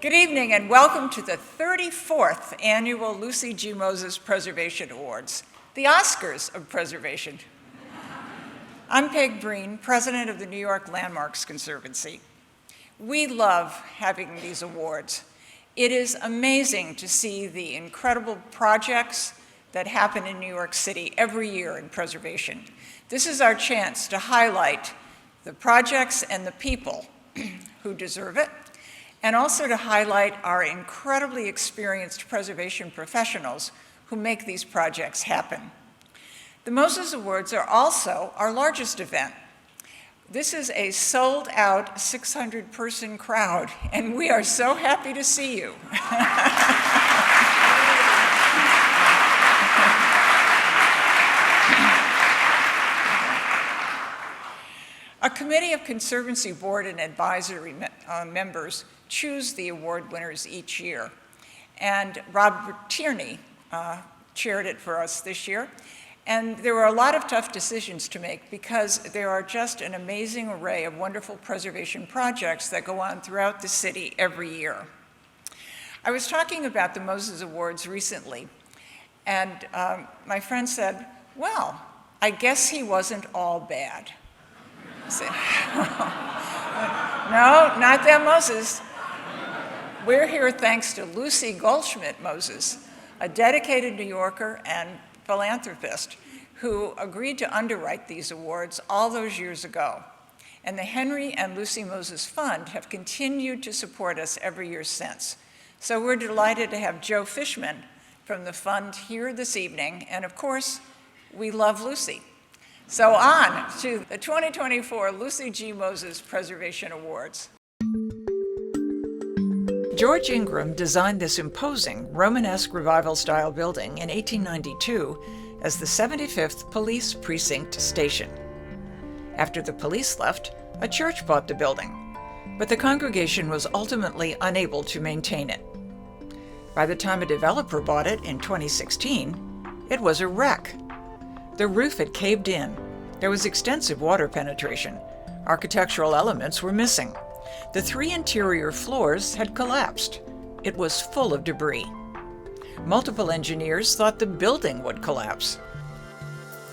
Good evening and welcome to the 34th Annual Lucy G. Moses Preservation Awards, the Oscars of Preservation. I'm Peg Breen, president of the New York Landmarks Conservancy. We love having these awards. It is amazing to see the incredible projects that happen in New York City every year in preservation. This is our chance to highlight the projects and the people who deserve it, and also to highlight our incredibly experienced preservation professionals who make these projects happen. The Moses Awards are also our largest event. This is a sold-out 600-person crowd, and we are so happy to see you. A committee of Conservancy Board and advisory members choose the award winners each year. And Rob Tierney chaired it for us this year. And there were a lot of tough decisions to make because there are just an amazing array of wonderful preservation projects that go on throughout the city every year. I was talking about the Moses Awards recently, and my friend said, well, I guess he wasn't all bad. I said, no, not that Moses. We're here thanks to Lucy Goldschmidt Moses, a dedicated New Yorker and philanthropist who agreed to underwrite these awards all those years ago. And the Henry and Lucy Moses Fund have continued to support us every year since. So we're delighted to have Joe Fishman from the fund here this evening. And of course, we love Lucy. So on to the 2024 Lucy G. Moses Preservation Awards. George Ingram designed this imposing Romanesque Revival-style building in 1892 as the 75th Police Precinct station. After the police left, a church bought the building, but the congregation was ultimately unable to maintain it. By the time a developer bought it in 2016, it was a wreck. The roof had caved in. There was extensive water penetration. Architectural elements were missing. The 3 interior floors had collapsed. It was full of debris. Multiple engineers thought the building would collapse.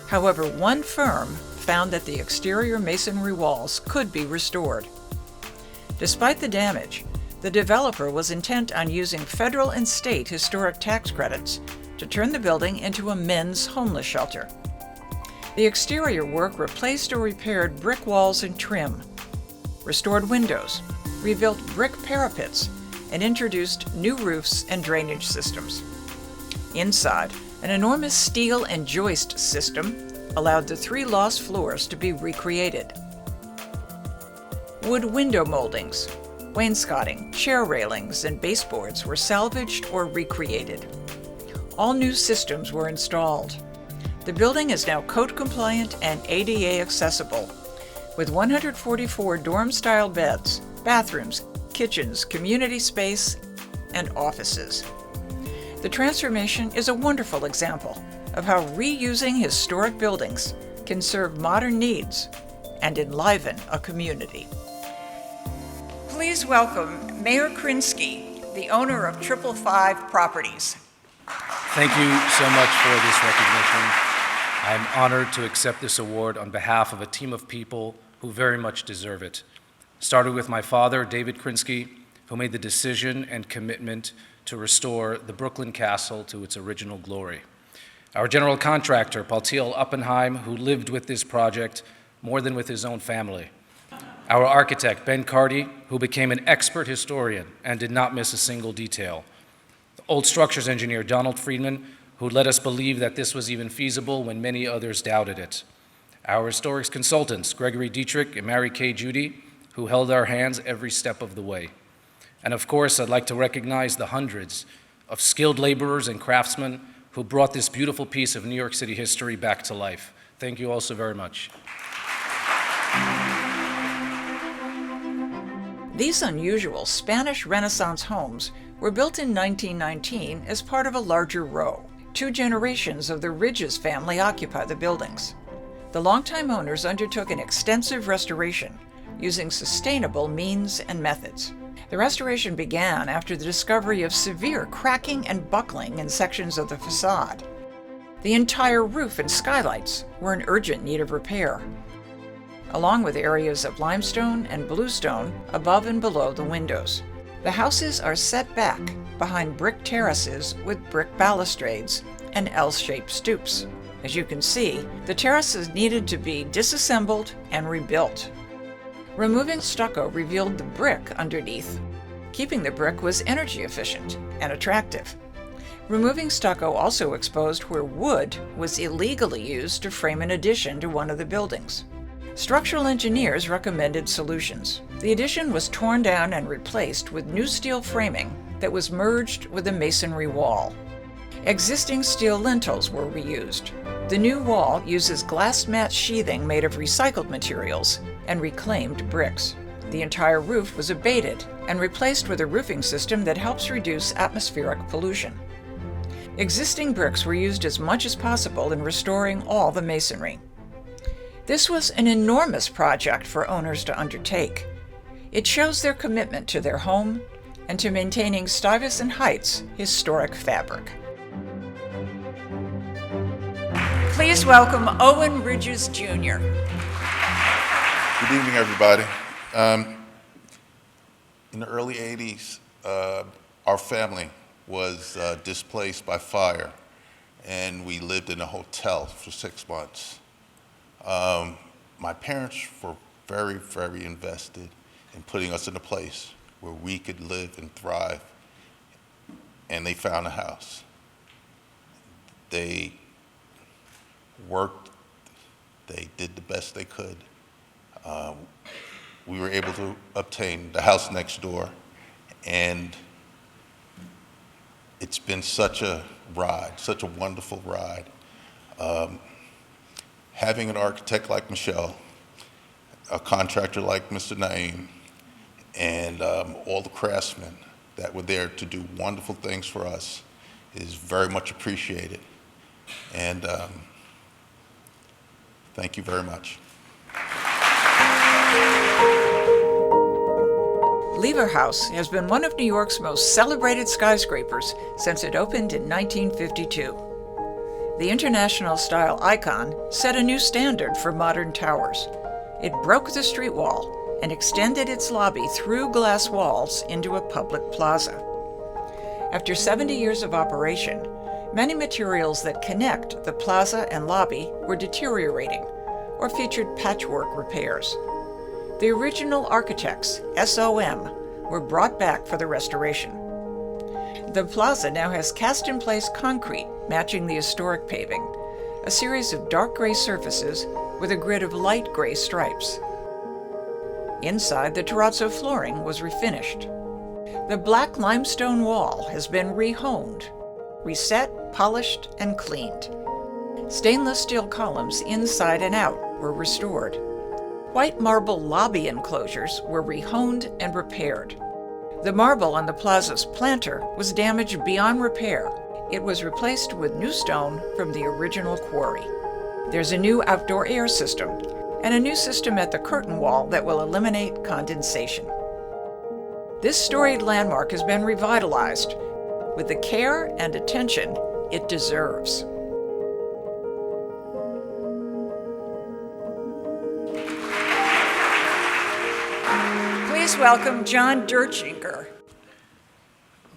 However, one firm found that the exterior masonry walls could be restored. Despite the damage, the developer was intent on using federal and state historic tax credits to turn the building into a men's homeless shelter. The exterior work replaced or repaired brick walls and trim, restored windows, rebuilt brick parapets, and introduced new roofs and drainage systems. Inside, an enormous steel and joist system allowed the 3 lost floors to be recreated. Wood window moldings, wainscoting, chair railings, and baseboards were salvaged or recreated. All new systems were installed. The building is now code compliant and ADA accessible, with 144 dorm-style beds, bathrooms, kitchens, community space, and offices. The transformation is a wonderful example of how reusing historic buildings can serve modern needs and enliven a community. Please welcome Mayor Krinsky, the owner of 555 Properties. Thank you so much for this recognition. I'm honored to accept this award on behalf of a team of people who very much deserve it. Started with my father, David Krinsky, who made the decision and commitment to restore the Brooklyn Castle to its original glory. Our general contractor, Paltiel Oppenheim, who lived with this project more than with his own family. Our architect, Ben Carty, who became an expert historian and did not miss a single detail. The old structures engineer, Donald Friedman, who let us believe that this was even feasible when many others doubted it. Our historics consultants, Gregory Dietrich and Mary Kay Judy, who held our hands every step of the way. And of course, I'd like to recognize the hundreds of skilled laborers and craftsmen who brought this beautiful piece of New York City history back to life. Thank you all so very much. These unusual Spanish Renaissance homes were built in 1919 as part of a larger row. 2 generations of the Ridges family occupy the buildings. The longtime owners undertook an extensive restoration using sustainable means and methods. The restoration began after the discovery of severe cracking and buckling in sections of the facade. The entire roof and skylights were in urgent need of repair, along with areas of limestone and bluestone above and below the windows. The houses are set back behind brick terraces with brick balustrades and L-shaped stoops. As you can see, the terraces needed to be disassembled and rebuilt. Removing stucco revealed the brick underneath. Keeping the brick was energy efficient and attractive. Removing stucco also exposed where wood was illegally used to frame an addition to one of the buildings. Structural engineers recommended solutions. The addition was torn down and replaced with new steel framing that was merged with a masonry wall. Existing steel lintels were reused. The new wall uses glass mat sheathing made of recycled materials and reclaimed bricks. The entire roof was abated and replaced with a roofing system that helps reduce atmospheric pollution. Existing bricks were used as much as possible in restoring all the masonry. This was an enormous project for owners to undertake. It shows their commitment to their home and to maintaining Stuyvesant Heights' historic fabric. Please welcome Owen Ridges Jr. Good evening, everybody. In the early 80s, our family was displaced by fire, and we lived in a hotel for 6 months. My parents were very, very invested in putting us in a place where we could live and thrive, and they found a house. They worked, they did the best they could. We were able to obtain the house next door, and it's been such a ride, such a wonderful ride. Having an architect like Michelle, a contractor like Mr. Naeem, and all the craftsmen that were there to do wonderful things for us is very much appreciated. And thank you very much. Lever House has been one of New York's most celebrated skyscrapers since it opened in 1952. The international-style icon set a new standard for modern towers. It broke the street wall and extended its lobby through glass walls into a public plaza. After 70 years of operation, many materials that connect the plaza and lobby were deteriorating or featured patchwork repairs. The original architects, SOM, were brought back for the restoration. The plaza now has cast-in-place concrete matching the historic paving, a series of dark gray surfaces with a grid of light gray stripes. Inside, the terrazzo flooring was refinished. The black limestone wall has been rehoned, reset, polished, and cleaned. Stainless steel columns inside and out were restored. White marble lobby enclosures were rehoned and repaired. The marble on the plaza's planter was damaged beyond repair. It was replaced with new stone from the original quarry. There's a new outdoor air system and a new system at the curtain wall that will eliminate condensation. This storied landmark has been revitalized with the care and attention it deserves. Please welcome John Derchinger.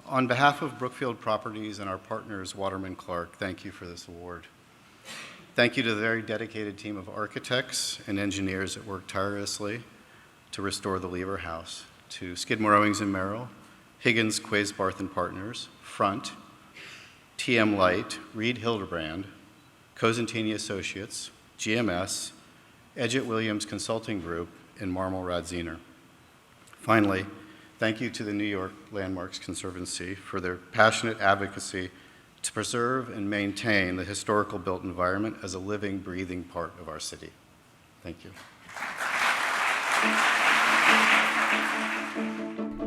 On behalf of Brookfield Properties and our partners, Waterman Clark, thank you for this award. Thank you to the very dedicated team of architects and engineers that worked tirelessly to restore the Lever House, to Skidmore, Owings & Merrill, Higgins, Quays, Barth & Partners, Front, TM Light, Reed Hildebrand, Cosentini Associates, GMS, Edgett Williams Consulting Group, and Marmol Radziner. Finally, thank you to the New York Landmarks Conservancy for their passionate advocacy to preserve and maintain the historical built environment as a living, breathing part of our city. Thank you.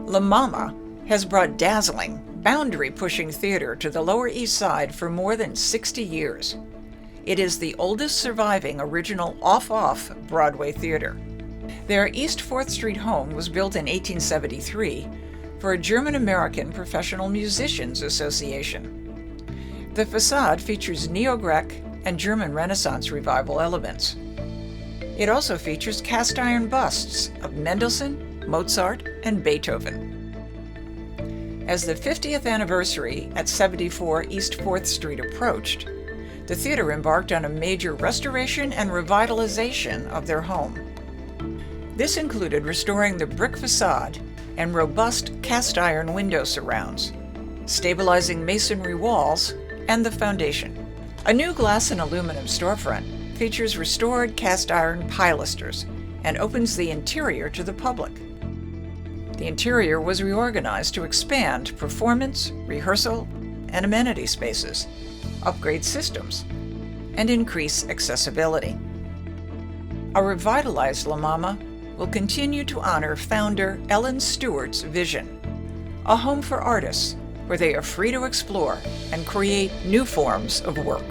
La Mama has brought dazzling, boundary-pushing theater to the Lower East Side for more than 60 years. It is the oldest surviving original off-off Broadway theater. Their East 4th Street home was built in 1873 for a German-American Professional Musicians Association. The facade features Neo-Greek and German Renaissance Revival elements. It also features cast iron busts of Mendelssohn, Mozart, and Beethoven. As the 50th anniversary at 74 East 4th Street approached, the theater embarked on a major restoration and revitalization of their home. This included restoring the brick facade and robust cast iron window surrounds, stabilizing masonry walls, and the foundation. A new glass and aluminum storefront features restored cast iron pilasters and opens the interior to the public. The interior was reorganized to expand performance, rehearsal, and amenity spaces, upgrade systems, and increase accessibility. A revitalized La Mama will continue to honor founder Ellen Stewart's vision, a home for artists where they are free to explore and create new forms of work.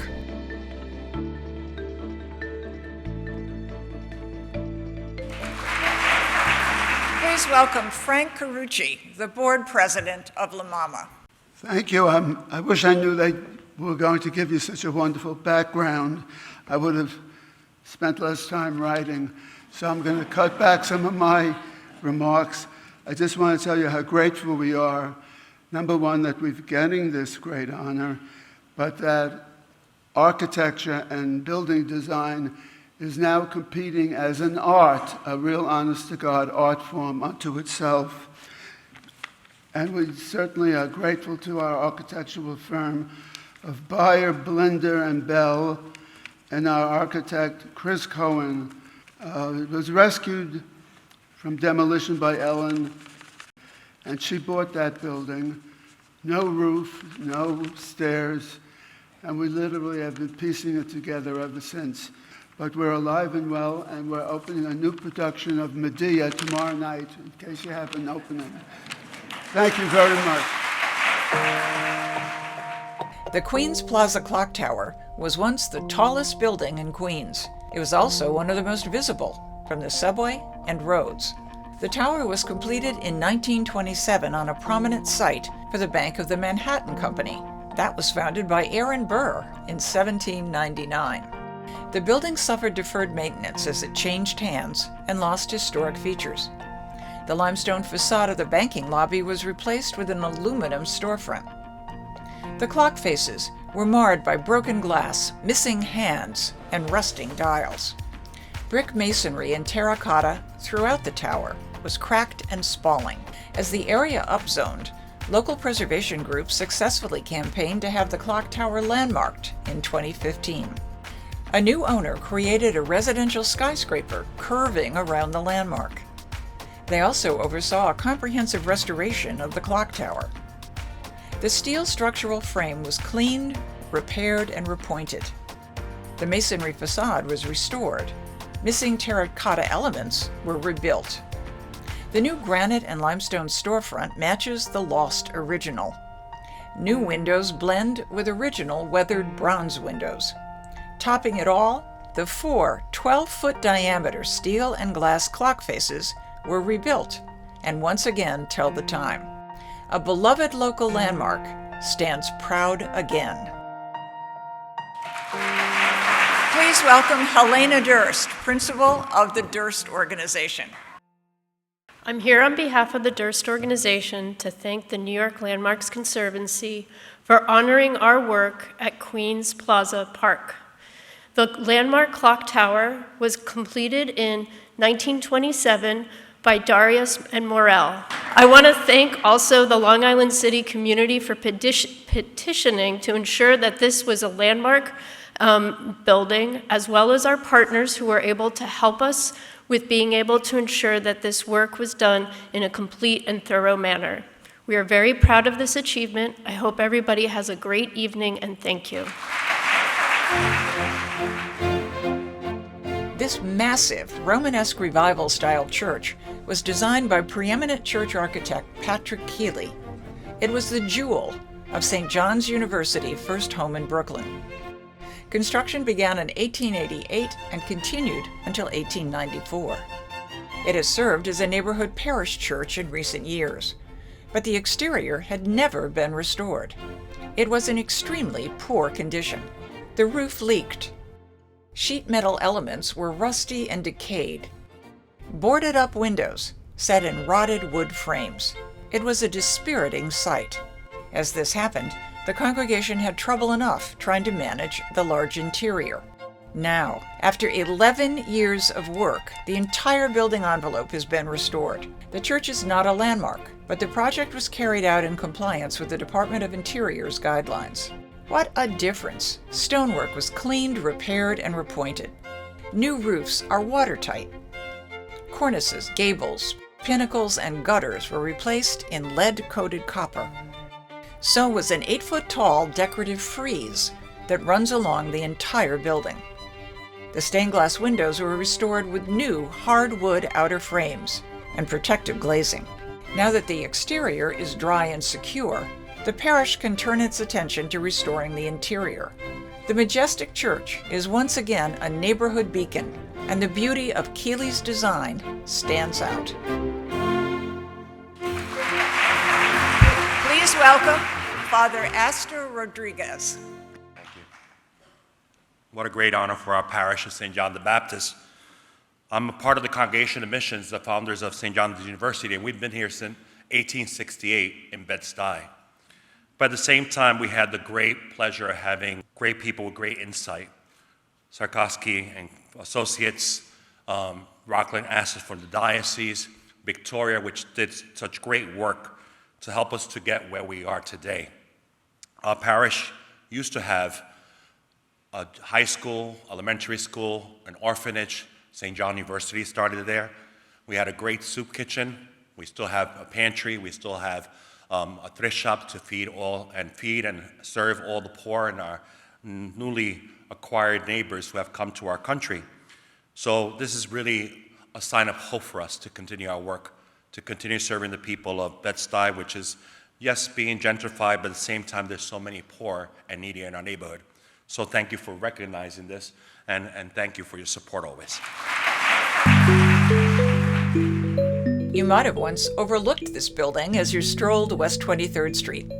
Please welcome Frank Carucci, the board president of La Mama. Thank you. I wish I knew they were going to give you such a wonderful background. I would have spent less time writing. So I'm going to cut back some of my remarks. I just want to tell you how grateful we are, number one, that we're getting this great honor, but that architecture and building design is now competing as an art, a real honest-to-God art form unto itself. And we certainly are grateful to our architectural firm of Beyer, Blinder, and Bell, and our architect, Chris Cohen. It was rescued from demolition by Ellen, and she bought that building. No roof, no stairs, and we literally have been piecing it together ever since. But we're alive and well, and we're opening a new production of Medea tomorrow night, in case you haven't opened it. Thank you very much. The Queens Plaza Clock Tower was once the tallest building in Queens. It was also one of the most visible from the subway and roads. The tower was completed in 1927 on a prominent site for the Bank of the Manhattan Company. That was founded by Aaron Burr in 1799. The building suffered deferred maintenance as it changed hands and lost historic features. The limestone facade of the banking lobby was replaced with an aluminum storefront. The clock faces were marred by broken glass, missing hands, and rusting dials. Brick masonry and terracotta throughout the tower was cracked and spalling. As the area upzoned, local preservation groups successfully campaigned to have the clock tower landmarked in 2015. A new owner created a residential skyscraper curving around the landmark. They also oversaw a comprehensive restoration of the clock tower. The steel structural frame was cleaned, repaired, and repointed. The masonry facade was restored. Missing terracotta elements were rebuilt. The new granite and limestone storefront matches the lost original. New windows blend with original weathered bronze windows. Topping it all, the four 12-foot diameter steel and glass clock faces were rebuilt and once again tell the time. A beloved local landmark stands proud again. Please welcome Helena Durst, principal of the Durst Organization. I'm here on behalf of the Durst Organization to thank the New York Landmarks Conservancy for honoring our work at Queens Plaza Park. The landmark clock tower was completed in 1927 by Darius and Morel. I want to thank also the Long Island City community for petitioning to ensure that this was a landmark building, as well as our partners who were able to help us with being able to ensure that this work was done in a complete and thorough manner. We are very proud of this achievement. I hope everybody has a great evening, and thank you. This massive Romanesque Revival-style church was designed by preeminent church architect Patrick Keeley. It was the jewel of St. John's University first home in Brooklyn. Construction began in 1888 and continued until 1894. It has served as a neighborhood parish church in recent years. but the exterior had never been restored. It was in extremely poor condition. The roof leaked. Sheet metal elements were rusty and decayed. Boarded-up windows set in rotted wood frames. It was a dispiriting sight. As this happened, the congregation had trouble enough trying to manage the large interior. Now, after 11 years of work, the entire building envelope has been restored. The church is not a landmark, but the project was carried out in compliance with the Department of Interior's guidelines. What a difference! Stonework was cleaned, repaired, and repointed. New roofs are watertight. Cornices, gables, pinnacles, and gutters were replaced in lead-coated copper. So was an 8-foot-tall decorative frieze that runs along the entire building. The stained glass windows were restored with new hardwood outer frames and protective glazing. Now that the exterior is dry and secure, the parish can turn its attention to restoring the interior. The majestic church is once again a neighborhood beacon, and the beauty of Keeley's design stands out. Please welcome Father Astor Rodriguez. Thank you. What a great honor for our parish of St. John the Baptist. I'm a part of the Congregation of Missions, the founders of St. John's University, and we've been here since 1868 in Bed-Stuy. But at the same time, we had the great pleasure of having great people with great insight. Sarkowski and Associates, Rockland Assis from the diocese, Victoria, which did such great work to help us to get where we are today. Our parish used to have a high school, elementary school, an orphanage. St. John University started there. We had a great soup kitchen. We still have a pantry. We still have a thrift shop to feed and serve all the poor and our newly acquired neighbors who have come to our country. So this is really a sign of hope for us to continue our work, to continue serving the people of Bed-Stuy, which is, yes, being gentrified, but at the same time, there's so many poor and needy in our neighborhood. So thank you for recognizing this, and thank you for your support always. You might have once overlooked this building as you strolled West 23rd Street,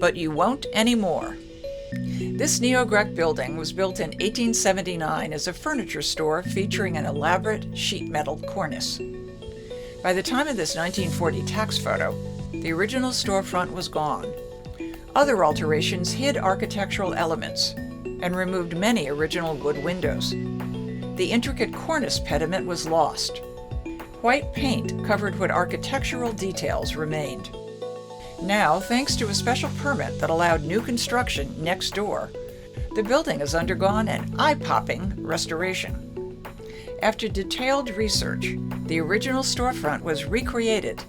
but you won't anymore. This neo-Greek building was built in 1879 as a furniture store featuring an elaborate sheet metal cornice. By the time of this 1940 tax photo, the original storefront was gone. Other alterations hid architectural elements and removed many original wood windows. The intricate cornice pediment was lost. White paint covered what architectural details remained. Now, thanks to a special permit that allowed new construction next door, the building has undergone an eye-popping restoration. After detailed research, the original storefront was recreated.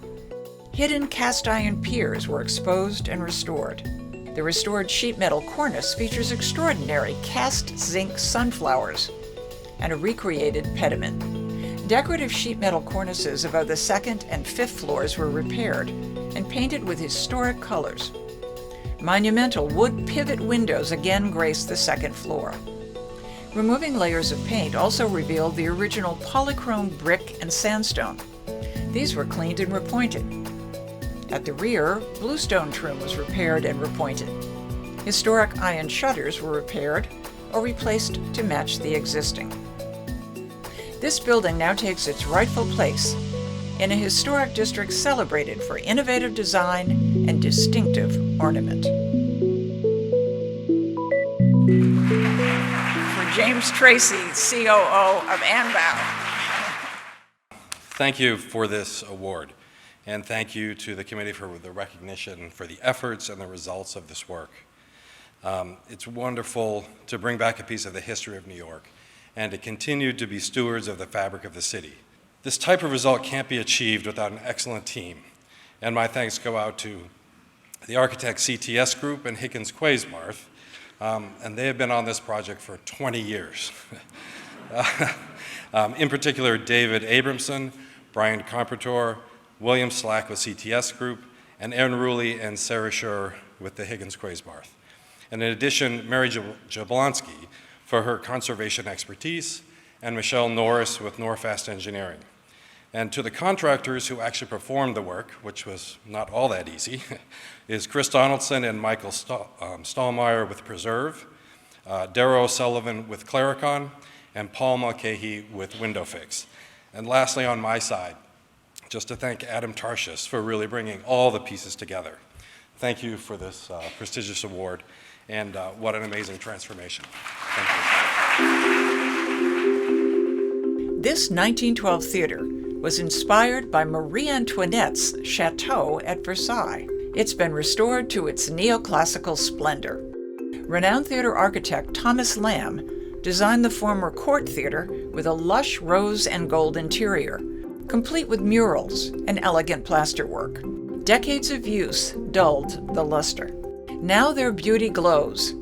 Hidden cast-iron piers were exposed and restored. The restored sheet metal cornice features extraordinary cast zinc sunflowers and a recreated pediment. Decorative sheet metal cornices above the second and fifth floors were repaired and painted with historic colors. Monumental wood pivot windows again grace the second floor. Removing layers of paint also revealed the original polychrome brick and sandstone. These were cleaned and repointed. At the rear, bluestone trim was repaired and repointed. Historic iron shutters were repaired or replaced to match the existing. This building now takes its rightful place in a historic district celebrated for innovative design and distinctive ornament. For James Tracy, COO of ANBOW. Thank you for this award, and thank you to the committee for the recognition for the efforts and the results of this work. It's wonderful to bring back a piece of the history of New York and to continue to be stewards of the fabric of the city. This type of result can't be achieved without an excellent team, and my thanks go out to the Architect CTS Group and Higgins Quaisbarth, and they have been on this project for 20 years. In particular, David Abramson, Brian Compertor, William Slack with CTS Group, and Aaron Rulli and Sarah Schur with the Higgins Quaisbarth. And in addition, Mary Jablonski for her conservation expertise, and Michelle Norris with Norfast Engineering. And to the contractors who actually performed the work, which was not all that easy, is Chris Donaldson and Michael Stallmeyer with Preserve, Darrow O'Sullivan with Claricon, and Paul Mulcahy with WindowFix. And lastly, on my side, just to thank Adam Tarshis for really bringing all the pieces together. Thank you for this prestigious award, and what an amazing transformation. Thank you. This 1912 theater was inspired by Marie Antoinette's chateau at Versailles. It's been restored to its neoclassical splendor. Renowned theater architect Thomas Lamb designed the former court theater with a lush rose and gold interior, complete with murals and elegant plasterwork. Decades of use dulled the luster. Now their beauty glows.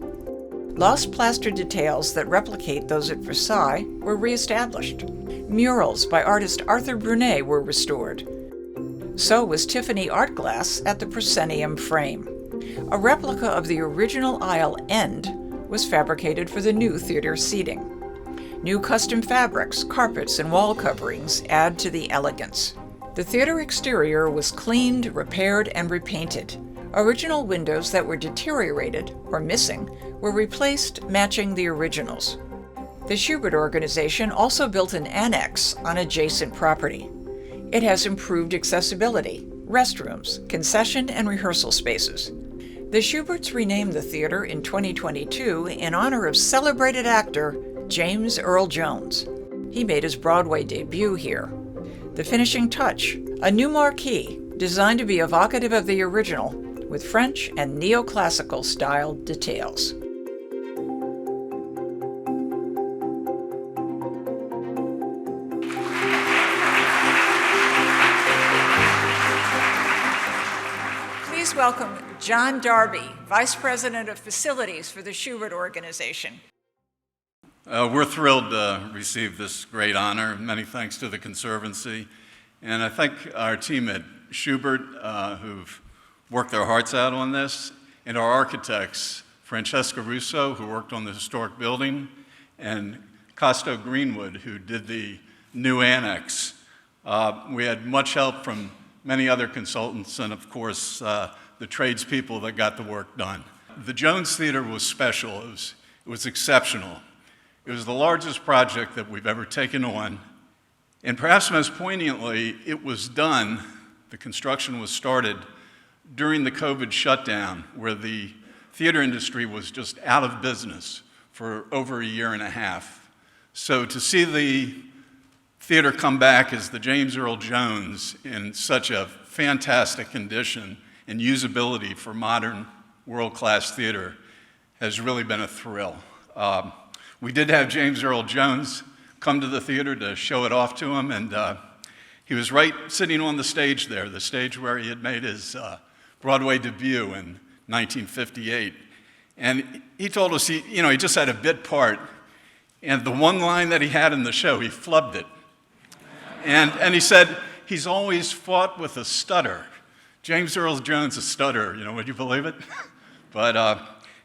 Lost plaster details that replicate those at Versailles were reestablished. Murals by artist Arthur Brunet were restored. So was Tiffany art glass at the proscenium frame. A replica of the original aisle end was fabricated for the new theater seating. New custom fabrics, carpets, and wall coverings add to the elegance. The theater exterior was cleaned, repaired, and repainted. Original windows that were deteriorated or missing were replaced, matching the originals. The Schubert organization also built an annex on adjacent property. It has improved accessibility, restrooms, concession, and rehearsal spaces. The Schuberts renamed the theater in 2022 in honor of celebrated actor James Earl Jones. He made his Broadway debut here. The finishing touch, a new marquee designed to be evocative of the original with French and neoclassical style details. Please welcome John Darby, Vice President of Facilities for the Schubert Organization. We're thrilled to receive this great honor. Many thanks to the Conservancy. And I thank our team at Schubert who've worked their hearts out on this, and our architects, Francesca Russo, who worked on the historic building, and Costo Greenwood, who did the new annex. We had much help from many other consultants, and of course, the tradespeople that got the work done. The Jones Theater was special. It was exceptional. It was the largest project that we've ever taken on, and perhaps most poignantly, it was done, the construction was started during the COVID shutdown, where the theater industry was just out of business for over a year and a half. So to see the theater come back as the James Earl Jones in such a fantastic condition and usability for modern world-class theater has really been a thrill. We did have James Earl Jones come to the theater to show it off to him, and he was right sitting on the stage there, the stage where he had made his Broadway debut in 1958. And he told us he just had a bit part, and the one line that he had in the show, he flubbed it. And he said, he's always fought with a stutter. James Earl Jones, a stutter, would you believe it? But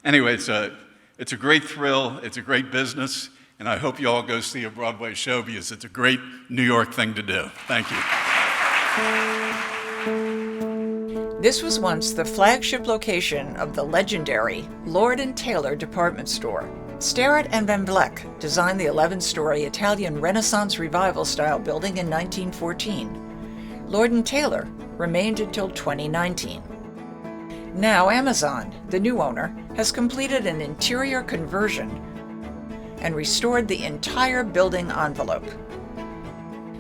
anyway, it's a great thrill, it's a great business, and I hope you all go see a Broadway show because it's a great New York thing to do. Thank you. This was once the flagship location of the legendary Lord & Taylor department store. Starrett and Van Vleck designed the 11-story Italian Renaissance Revival-style building in 1914. Lord & Taylor remained until 2019. Now Amazon, the new owner, has completed an interior conversion and restored the entire building envelope.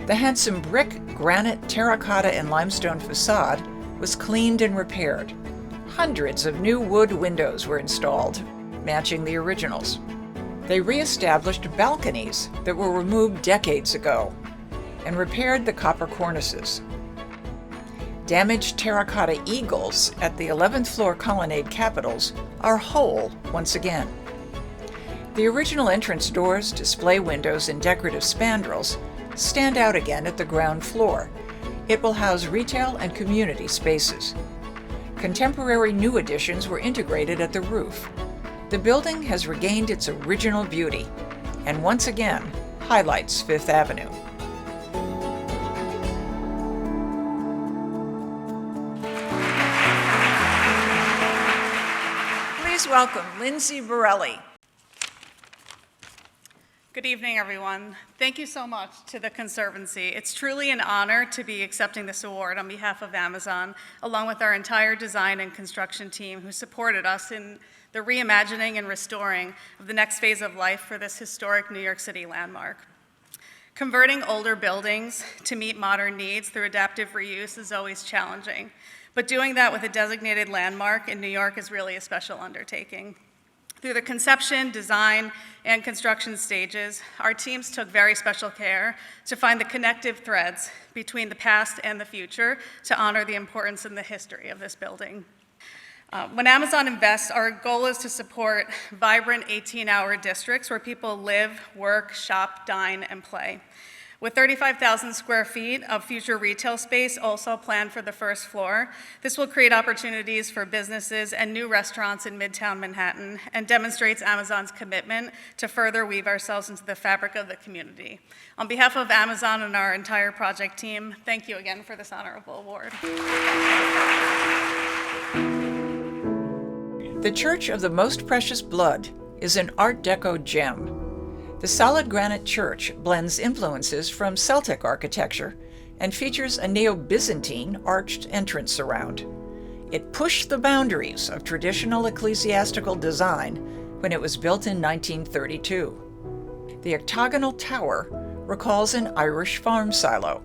The handsome brick, granite, terracotta, and limestone facade was cleaned and repaired. Hundreds of new wood windows were installed, matching the originals. They re-established balconies that were removed decades ago and repaired the copper cornices. Damaged terracotta eagles at the 11th floor colonnade capitals are whole once again. The original entrance doors, display windows, and decorative spandrels stand out again at the ground floor. It will house retail and community spaces. Contemporary new additions were integrated at the roof. The building has regained its original beauty and once again highlights Fifth Avenue. welcome Lindsay Borelli. Good evening, everyone. Thank you so much to the Conservancy. It's truly an honor to be accepting this award on behalf of Amazon, along with our entire design and construction team who supported us in the reimagining and restoring of the next phase of life for this historic New York City landmark. Converting older buildings to meet modern needs through adaptive reuse is always challenging, but doing that with a designated landmark in New York is really a special undertaking. Through the conception, design, and construction stages, our teams took very special care to find the connective threads between the past and the future to honor the importance and the history of this building. When Amazon invests, our goal is to support vibrant 18-hour districts where people live, work, shop, dine, and play. With 35,000 square feet of future retail space also planned for the first floor, this will create opportunities for businesses and new restaurants in Midtown Manhattan and demonstrates Amazon's commitment to further weave ourselves into the fabric of the community. On behalf of Amazon and our entire project team, thank you again for this honorable award. The Church of the Most Precious Blood is an Art Deco gem. The solid granite church blends influences from Celtic architecture and features a Neo-Byzantine arched entrance surround. It pushed the boundaries of traditional ecclesiastical design when it was built in 1932. The octagonal tower recalls an Irish farm silo.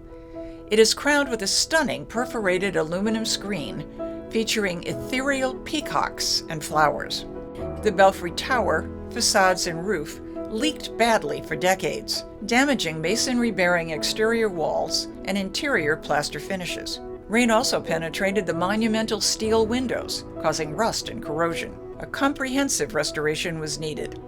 It is crowned with a stunning perforated aluminum screen featuring ethereal peacocks and flowers. The belfry tower, facades, and roof leaked badly for decades, damaging masonry-bearing exterior walls and interior plaster finishes. Rain also penetrated the monumental steel windows, causing rust and corrosion. A comprehensive restoration was needed.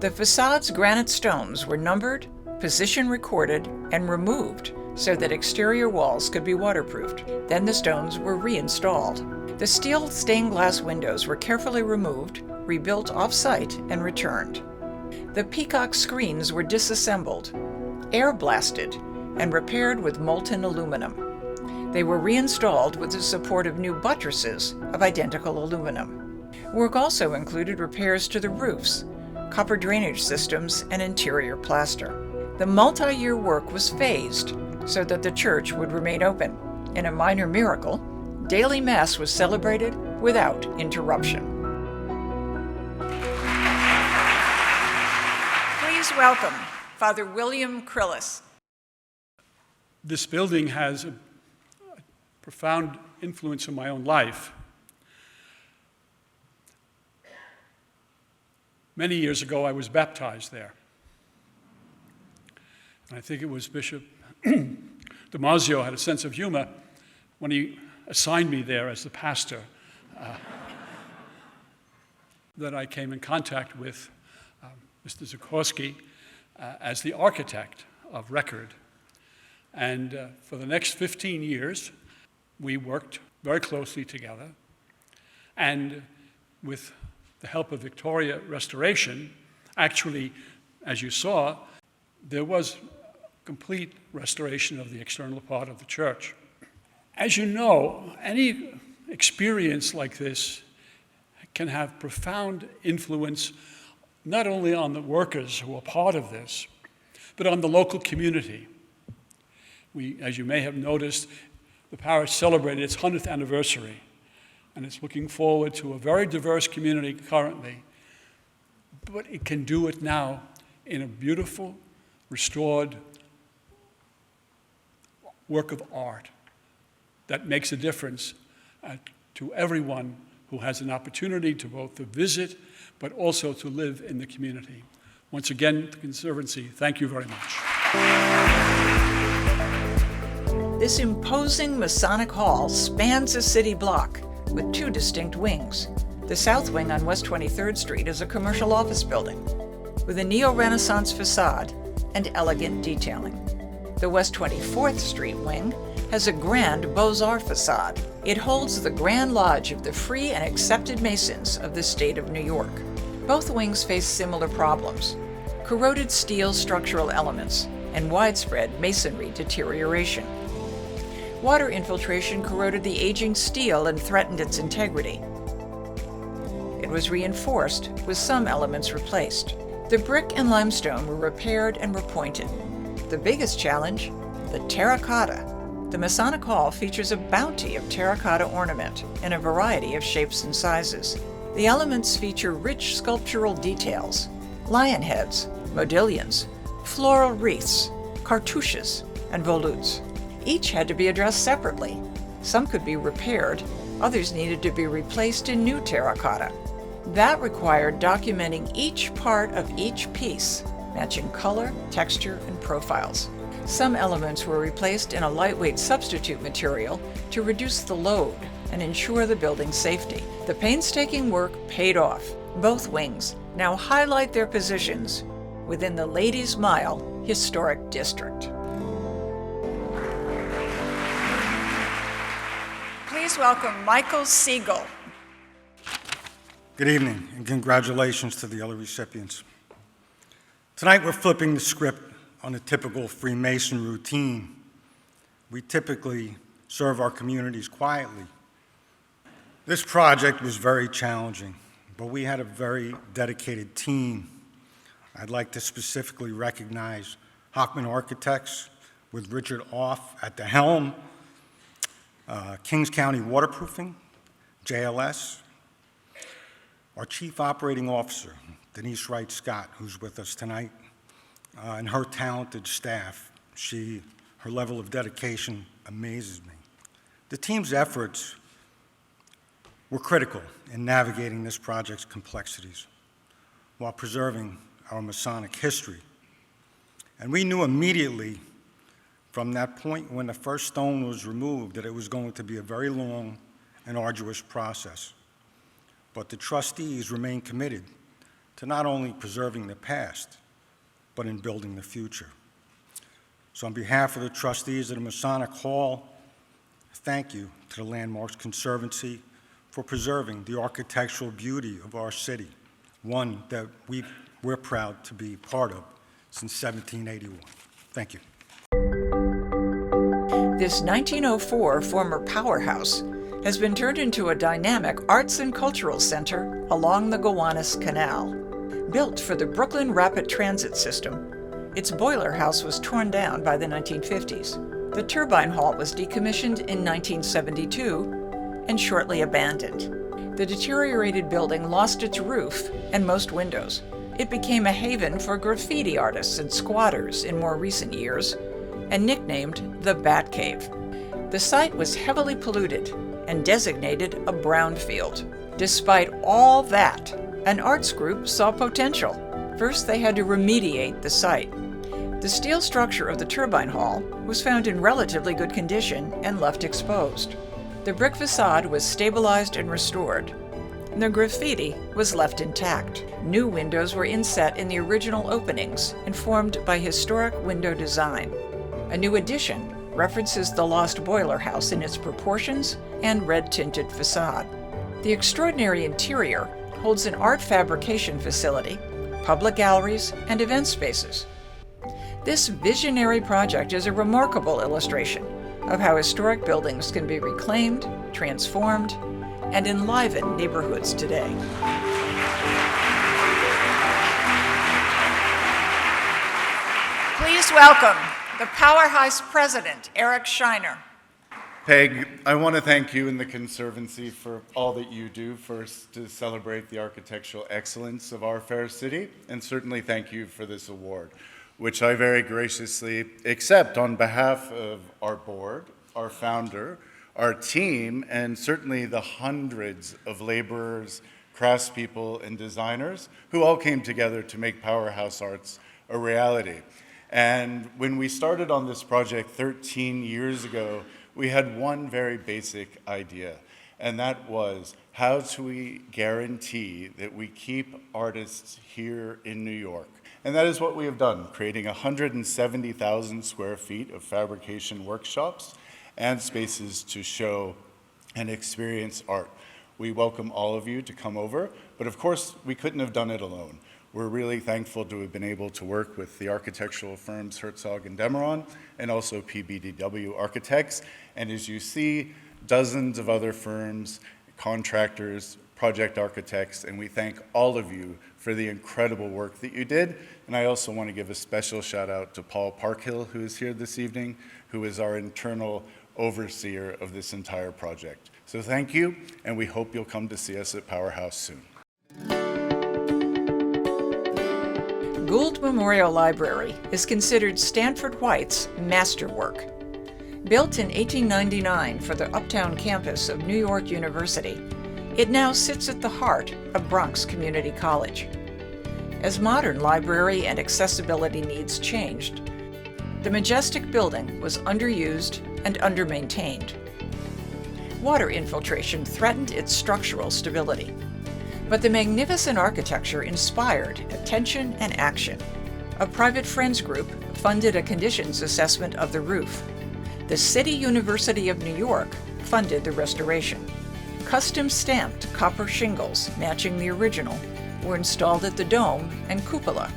The facade's granite stones were numbered, position recorded, and removed so that exterior walls could be waterproofed. Then the stones were reinstalled. The steel stained glass windows were carefully removed, rebuilt off-site, and returned. The peacock screens were disassembled, air blasted, and repaired with molten aluminum. They were reinstalled with the support of new buttresses of identical aluminum. Work also included repairs to the roofs, copper drainage systems, and interior plaster. The multi-year work was phased so that the church would remain open. In a minor miracle, daily Mass was celebrated without interruption. Please welcome Father William Krillis. This building has a profound influence in my own life. Many years ago, I was baptized there. And I think it was Bishop Damasio had a sense of humor when he assigned me there as the pastor that I came in contact with Mr. Zikorsky as the architect of record. And for the next 15 years, we worked very closely together. And with the help of Victoria Restoration, actually, as you saw, there was complete restoration of the external part of the church. As you know, any experience like this can have profound influence not only on the workers who are part of this, but on the local community. We, as you may have noticed, the parish celebrated its 100th anniversary, and it's looking forward to a very diverse community currently, but it can do it now in a beautiful, restored work of art that makes a difference to everyone who has an opportunity to both to visit but also to live in the community. Once again, the Conservancy, thank you very much. This imposing Masonic Hall spans a city block with two distinct wings. The south wing on West 23rd Street is a commercial office building with a neo-Renaissance facade and elegant detailing. The West 24th Street wing has a grand Beaux-Arts facade. It holds the Grand Lodge of the Free and Accepted Masons of the state of New York. Both wings face similar problems: corroded steel structural elements and widespread masonry deterioration. Water infiltration corroded the aging steel and threatened its integrity. It was reinforced with some elements replaced. The brick and limestone were repaired and repointed. The biggest challenge, the terracotta. The Masonic Hall features a bounty of terracotta ornament in a variety of shapes and sizes. The elements feature rich sculptural details, lion heads, modillions, floral wreaths, cartouches, and volutes. Each had to be addressed separately. Some could be repaired, others needed to be replaced in new terracotta. That required documenting each part of each piece, matching color, texture, and profiles. Some elements were replaced in a lightweight substitute material to reduce the load and ensure the building's safety. The painstaking work paid off. Both wings now highlight their positions within the Ladies' Mile Historic District. Please welcome Michael Siegel. Good evening, and congratulations to the other recipients. Tonight we're flipping the script on a typical Freemason routine. We typically serve our communities quietly. This project was very challenging, but we had a very dedicated team. I'd like to specifically recognize Hockman Architects with Richard Off at the helm, Kings County Waterproofing, JLS, our Chief Operating Officer, Denise Wright Scott, who's with us tonight, and her talented staff. Her level of dedication amazes me. The team's efforts were critical in navigating this project's complexities while preserving our Masonic history. And we knew immediately from that point when the first stone was removed that it was going to be a very long and arduous process. But the trustees remained committed to not only preserving the past, but in building the future. So on behalf of the trustees of the Masonic Hall, thank you to the Landmarks Conservancy for preserving the architectural beauty of our city, one that we're proud to be part of since 1781. Thank you. This 1904 former powerhouse has been turned into a dynamic arts and cultural center along the Gowanus Canal. Built for the Brooklyn Rapid Transit System, its boiler house was torn down by the 1950s. The turbine hall was decommissioned in 1972 and shortly abandoned. The deteriorated building lost its roof and most windows. It became a haven for graffiti artists and squatters in more recent years, and nicknamed the Bat Cave. The site was heavily polluted and designated a brownfield. Despite all that, an arts group saw potential. First, they had to remediate the site. The steel structure of the turbine hall was found in relatively good condition and left exposed. The brick facade was stabilized and restored. The graffiti was left intact. New windows were inset in the original openings, informed by historic window design. A new addition references the lost boiler house in its proportions and red-tinted facade. The extraordinary interior holds an art fabrication facility, public galleries, and event spaces. This visionary project is a remarkable illustration of how historic buildings can be reclaimed, transformed, and enliven neighborhoods today. Please welcome the Powerhouse President, Eric Scheiner. Peg, I want to thank you and the Conservancy for all that you do, first to celebrate the architectural excellence of our fair city, and certainly thank you for this award, which I very graciously accept on behalf of our board, our founder, our team, and certainly the hundreds of laborers, craftspeople, and designers who all came together to make Powerhouse Arts a reality. And when we started on this project 13 years ago, we had one very basic idea, and that was, how do we guarantee that we keep artists here in New York? And that is what we have done, creating 170,000 square feet of fabrication workshops and spaces to show and experience art. We welcome all of you to come over, but of course, we couldn't have done it alone. We're really thankful to have been able to work with the architectural firms Herzog and Demeron, and also PBDW Architects. And as you see, dozens of other firms, contractors, project architects, and we thank all of you for the incredible work that you did. And I also want to give a special shout out to Paul Parkhill, who is here this evening, who is our internal overseer of this entire project. So thank you, and we hope you'll come to see us at Powerhouse soon. Gould Memorial Library is considered Stanford White's masterwork. Built in 1899 for the uptown campus of New York University, it now sits at the heart of Bronx Community College. As modern library and accessibility needs changed, the majestic building was underused and undermaintained. Water infiltration threatened its structural stability. But the magnificent architecture inspired attention and action. A private friends group funded a conditions assessment of the roof. The City University of New York funded the restoration. Custom-stamped copper shingles matching the original were installed at the dome and cupola.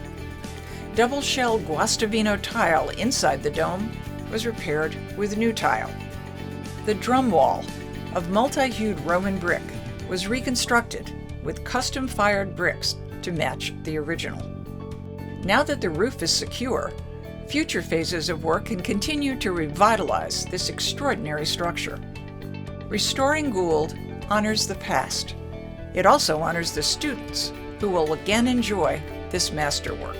Double-shell Guastavino tile inside the dome was repaired with new tile. The drum wall of multi-hued Roman brick was reconstructed with custom-fired bricks to match the original. Now that the roof is secure, future phases of work can continue to revitalize this extraordinary structure. Restoring Gould honors the past. It also honors the students who will again enjoy this masterwork.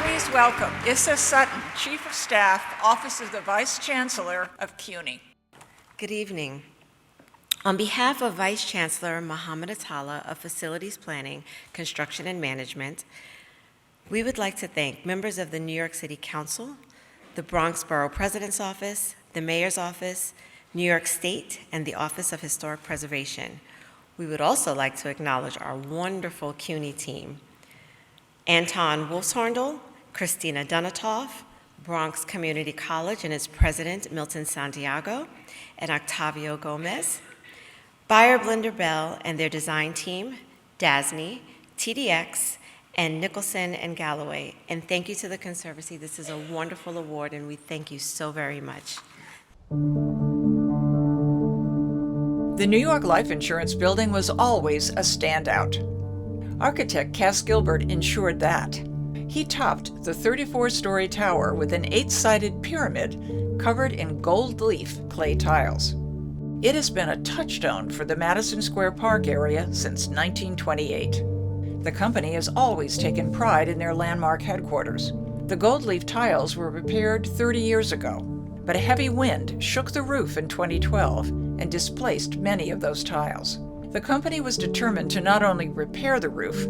Please welcome Issa Sutton, Chief of Staff, Office of the Vice Chancellor of CUNY. Good evening. On behalf of Vice Chancellor Mohammed Atala of Facilities Planning, Construction and Management, we would like to thank members of the New York City Council, the Bronx Borough President's Office, the Mayor's Office, New York State, and the Office of Historic Preservation. We would also like to acknowledge our wonderful CUNY team: Anton Wolfshorndl, Christina Donatoff, Bronx Community College and its president, Milton Santiago, and Octavio Gomez, Bayer Blinder Bell and their design team, DASNY, TDX, and Nicholson and Galloway. And thank you to the Conservancy. This is a wonderful award, and we thank you so very much. The New York Life Insurance Building was always a standout. Architect Cass Gilbert ensured that. He topped the 34-story tower with an 8-sided pyramid covered in gold leaf clay tiles. It has been a touchstone for the Madison Square Park area since 1928. The company has always taken pride in their landmark headquarters. The gold leaf tiles were repaired 30 years ago, but a heavy wind shook the roof in 2012 and displaced many of those tiles. The company was determined to not only repair the roof,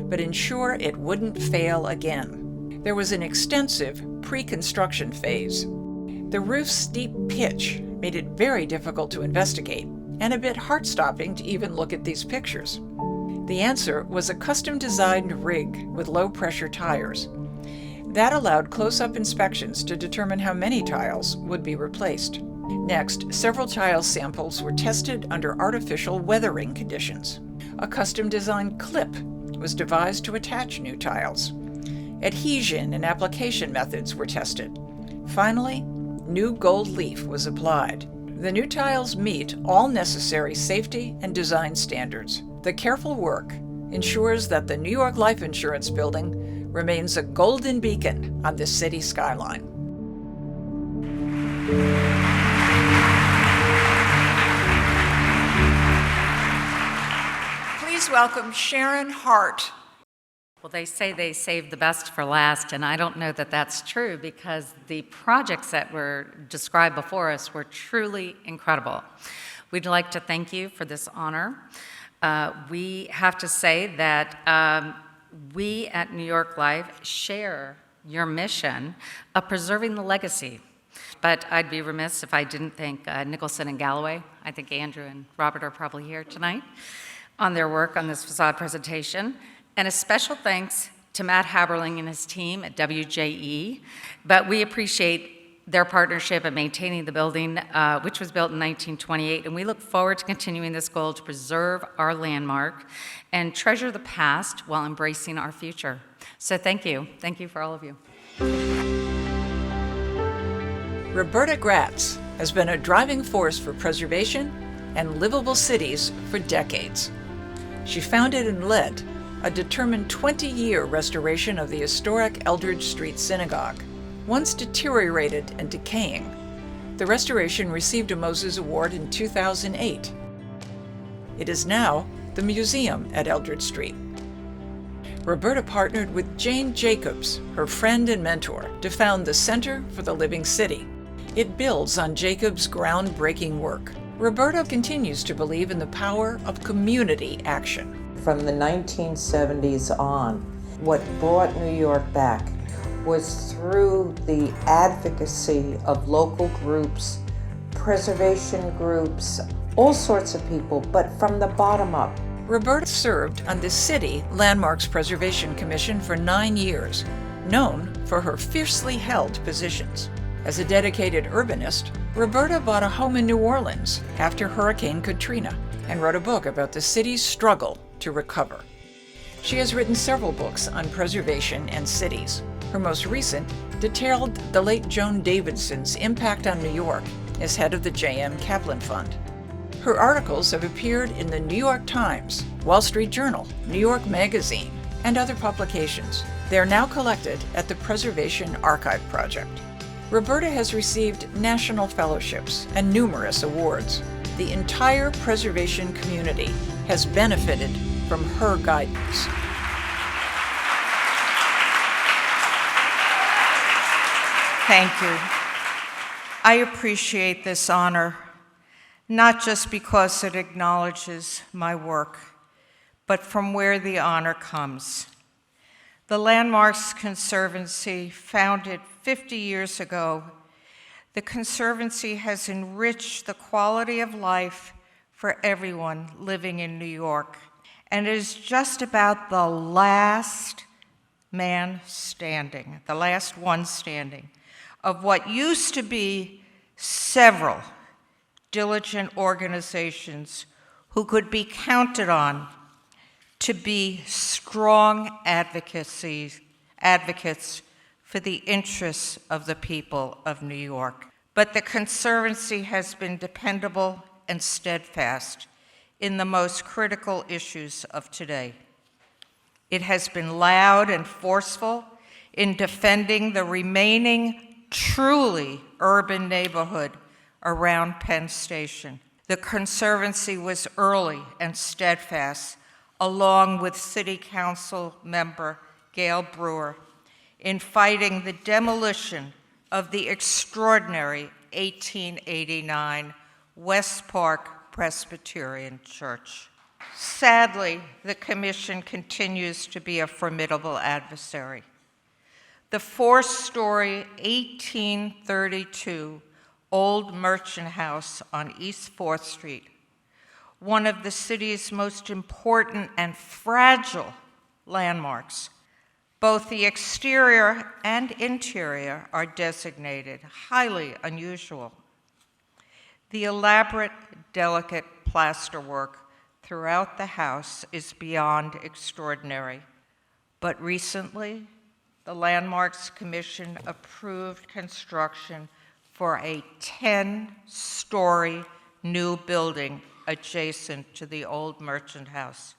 but ensure it wouldn't fail again. There was an extensive pre-construction phase. The roof's steep pitch made it very difficult to investigate, and a bit heart-stopping to even look at these pictures. The answer was a custom-designed rig with low-pressure tires. That allowed close-up inspections to determine how many tiles would be replaced. Next, several tile samples were tested under artificial weathering conditions. A custom-designed clip was devised to attach new tiles. Adhesion and application methods were tested. Finally, new gold leaf was applied. The new tiles meet all necessary safety and design standards. The careful work ensures that the New York Life Insurance Building remains a golden beacon on the city skyline. Please welcome Sharon Hart. Well, they say they saved the best for last, and I don't know that that's true because the projects that were described before us were truly incredible. We'd like to thank you for this honor. We have to say that we at New York Life share your mission of preserving the legacy. But I'd be remiss if I didn't thank Nicholson and Galloway. I think Andrew and Robert are probably here tonight on their work on this facade presentation. And a special thanks to Matt Haberling and his team at WJE. But we appreciate their partnership in maintaining the building, which was built in 1928. And we look forward to continuing this goal to preserve our landmark and treasure the past while embracing our future. So thank you. Thank you for all of you. Roberta Gratz has been a driving force for preservation and livable cities for decades. She founded and led a determined 20-year restoration of the historic Eldridge Street Synagogue. Once deteriorated and decaying, the restoration received a Moses Award in 2008. It is now the museum at Eldridge Street. Roberta partnered with Jane Jacobs, her friend and mentor, to found the Center for the Living City. It builds on Jacobs' groundbreaking work. Roberta continues to believe in the power of community action. From the 1970s on, what brought New York back was through the advocacy of local groups, preservation groups, all sorts of people, but from the bottom up. Roberta served on the City Landmarks Preservation Commission for 9 years, known for her fiercely held positions. As a dedicated urbanist, Roberta bought a home in New Orleans after Hurricane Katrina and wrote a book about the city's struggle to recover. She has written several books on preservation and cities. Her most recent detailed the late Joan Davidson's impact on New York as head of the J.M. Kaplan Fund. Her articles have appeared in the New York Times, Wall Street Journal, New York Magazine, and other publications. They are now collected at the Preservation Archive Project. Roberta has received national fellowships and numerous awards. The entire preservation community has benefited from her guidance. Thank you. I appreciate this honor, not just because it acknowledges my work, but from where the honor comes. The Landmarks Conservancy, founded 50 years ago, the Conservancy has enriched the quality of life for everyone living in New York, and is just about the last man standing, the last one standing, of what used to be several diligent organizations who could be counted on to be strong advocates for the interests of the people of New York. But the Conservancy has been dependable and steadfast in the most critical issues of today. It has been loud and forceful in defending the remaining truly urban neighborhood around Penn Station. The Conservancy was early and steadfast, along with City Council member Gail Brewer, in fighting the demolition of the extraordinary 1889 West Park Presbyterian Church. Sadly, the Commission continues to be a formidable adversary. The four-story 1832 old merchant house on East 4th Street, one of the city's most important and fragile landmarks. Both the exterior and interior are designated highly unusual. The elaborate, delicate plasterwork throughout the house is beyond extraordinary. But recently, the Landmarks Commission approved construction for a 10-story new building adjacent to the old merchant house.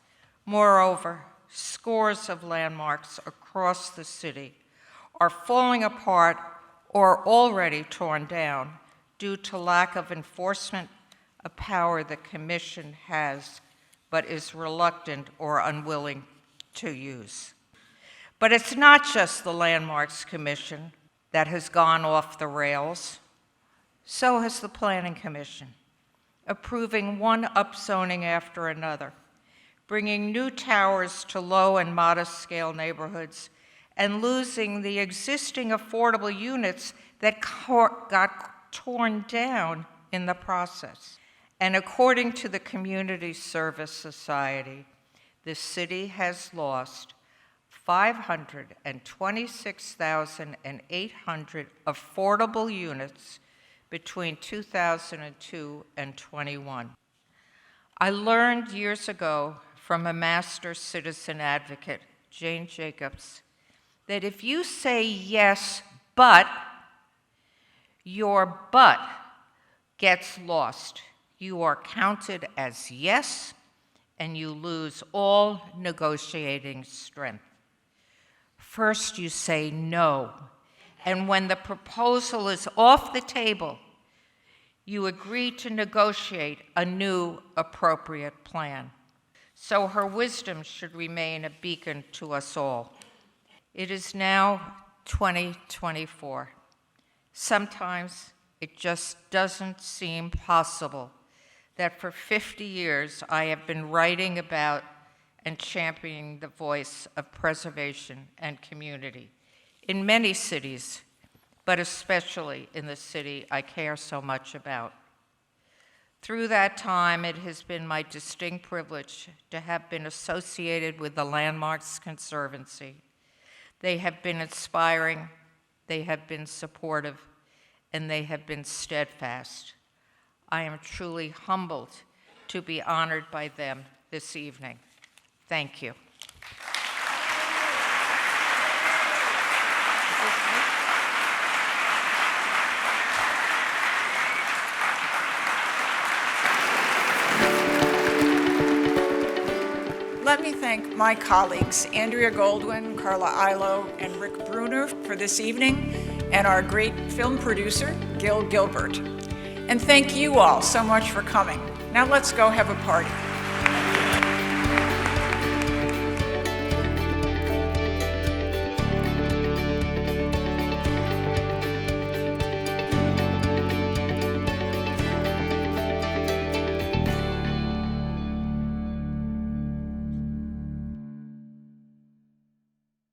Moreover, scores of landmarks across the city are falling apart or already torn down due to lack of enforcement, a power the Commission has but is reluctant or unwilling to use. But it's not just the Landmarks Commission that has gone off the rails. So has the Planning Commission, approving one upzoning after another, bringing new towers to low and modest scale neighborhoods, and losing the existing affordable units that got torn down in the process. And according to the Community Service Society, the city has lost 526,800 affordable units between 2002 and 21. I learned years ago from a master citizen advocate, Jane Jacobs, that if you say yes, but, your but gets lost. You are counted as yes, and you lose all negotiating strength. First, you say no, and when the proposal is off the table, you agree to negotiate a new appropriate plan. So her wisdom should remain a beacon to us all. It is now 2024. Sometimes it just doesn't seem possible that for 50 years I have been writing about and championing the voice of preservation and community in many cities, but especially in the city I care so much about. Through that time, it has been my distinct privilege to have been associated with the Landmarks Conservancy. They have been inspiring, they have been supportive, and they have been steadfast. I am truly humbled to be honored by them this evening. Thank you. Let me thank my colleagues, Andrea Goldwyn, Carla Ilo, and Rick Bruner for this evening, and our great film producer, Gil Gilbert. And thank you all so much for coming. Now let's go have a party.